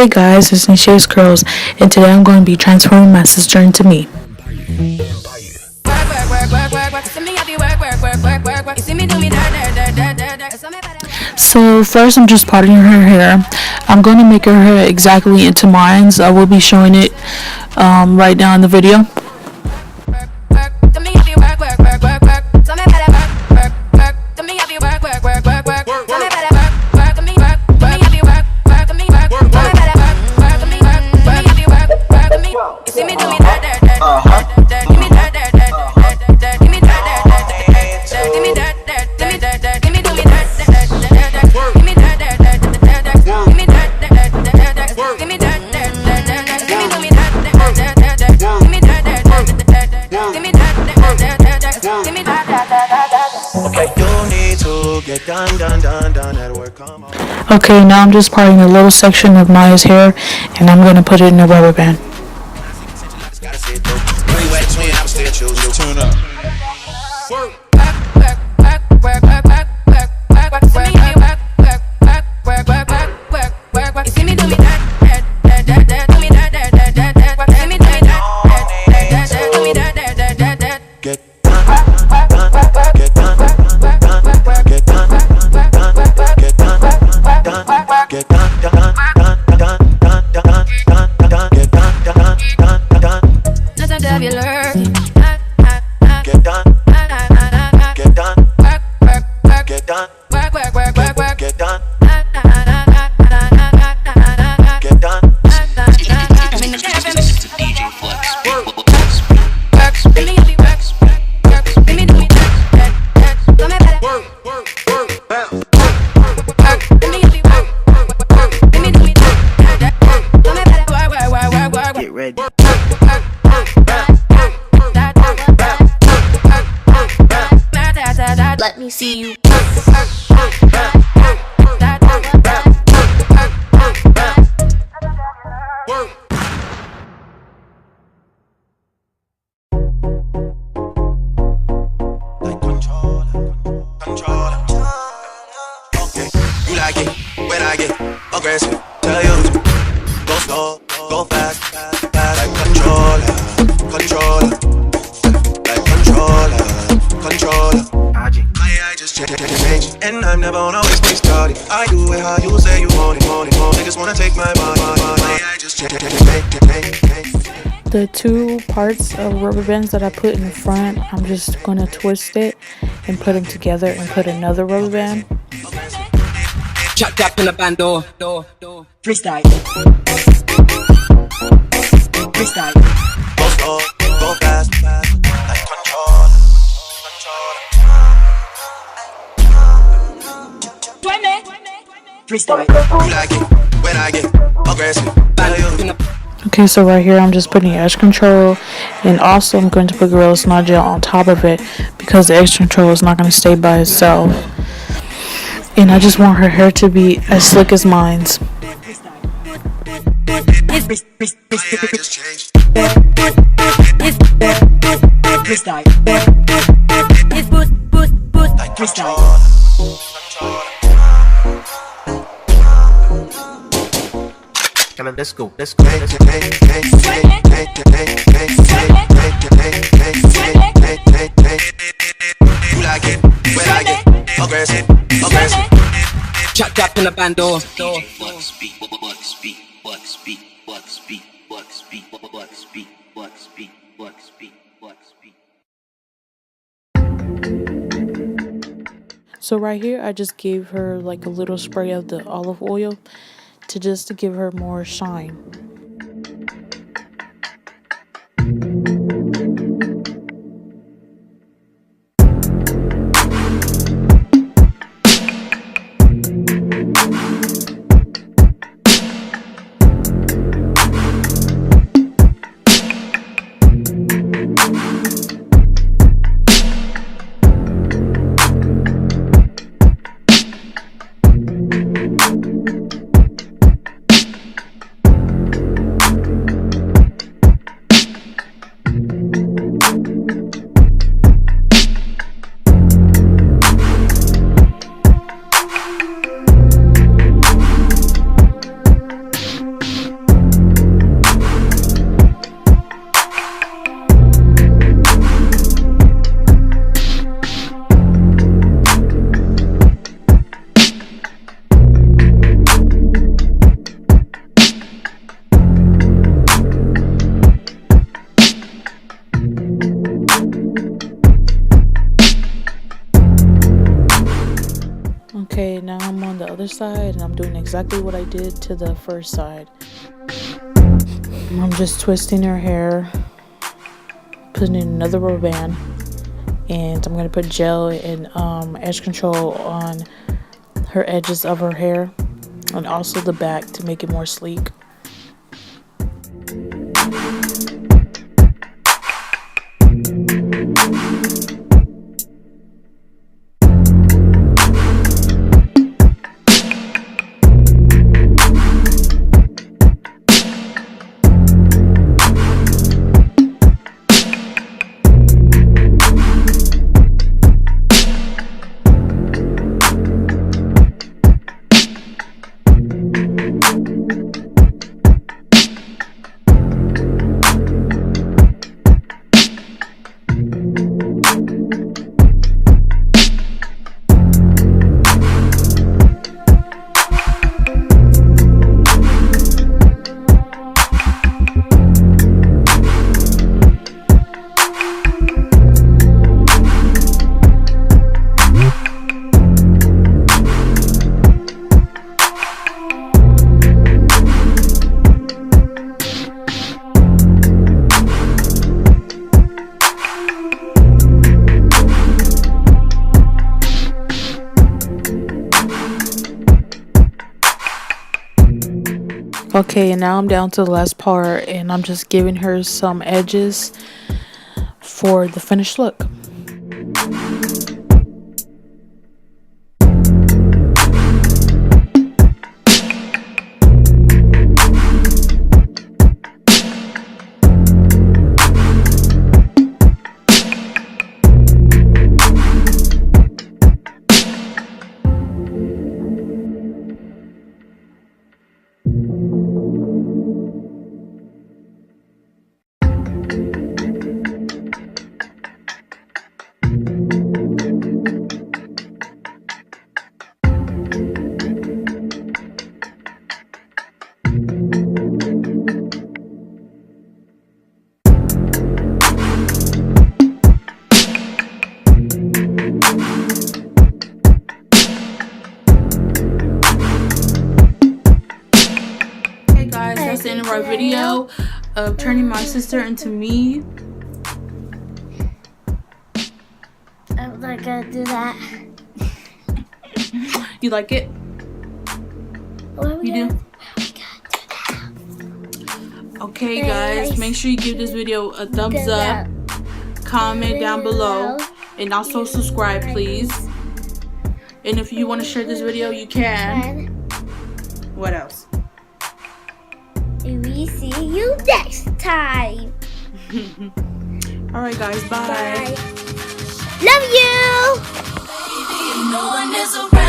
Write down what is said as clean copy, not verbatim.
Hey guys, it's sistergoals, and today I'm going to be transforming my sister into me. So first I'm just parting her hair. I'm going to make her hair exactly into mine. I will be showing it right now in the video. Okay, now I'm just parting a little section of Maya's hair, and I'm going to put it in a rubber band. Let me see you. You like it when I get aggressive. Tell you to go slow, go fast, like controller, like controller. I just change, and I'm never on always be started. I do it how you say you want it. Niggas wanna take my money. I just change. The two parts of rubber bands that I put in the front, I'm just going to twist it and put them together and put another rubber band. Chat tap in the band door. Freestyle. Go slow, go fast, like controller. Freestyle. You like it when I get aggressive. Tell you. Okay, so right here I'm just putting edge control, and also I'm going to put Gorilla Snot Gel on top of it because the edge control is not going to stay by itself. And I just want her hair to be as slick as mine's. Come on, let's go. You like it when I get aggressive. Chat tap in the band door. So right here I just gave her like a little spray of the olive oil to give her more shine. Okay, now I'm on the other side and I'm doing exactly what I did to the first side. I'm just twisting her hair, putting in another rubber band, and I'm going to put gel and edge control on her edges of her hair and also the back to make it more sleek. Okay, and now I'm down to the last part and I'm just giving her some edges for the finished look. That's the end of our video of turning my sister into me. I'm not gonna do that. You like it? You do? Okay guys, make sure you give this video a thumbs up, comment down below, and also subscribe please. And if you want to share this video, you can. What else? We see you next time. Alright guys, bye. Love you. No one is around.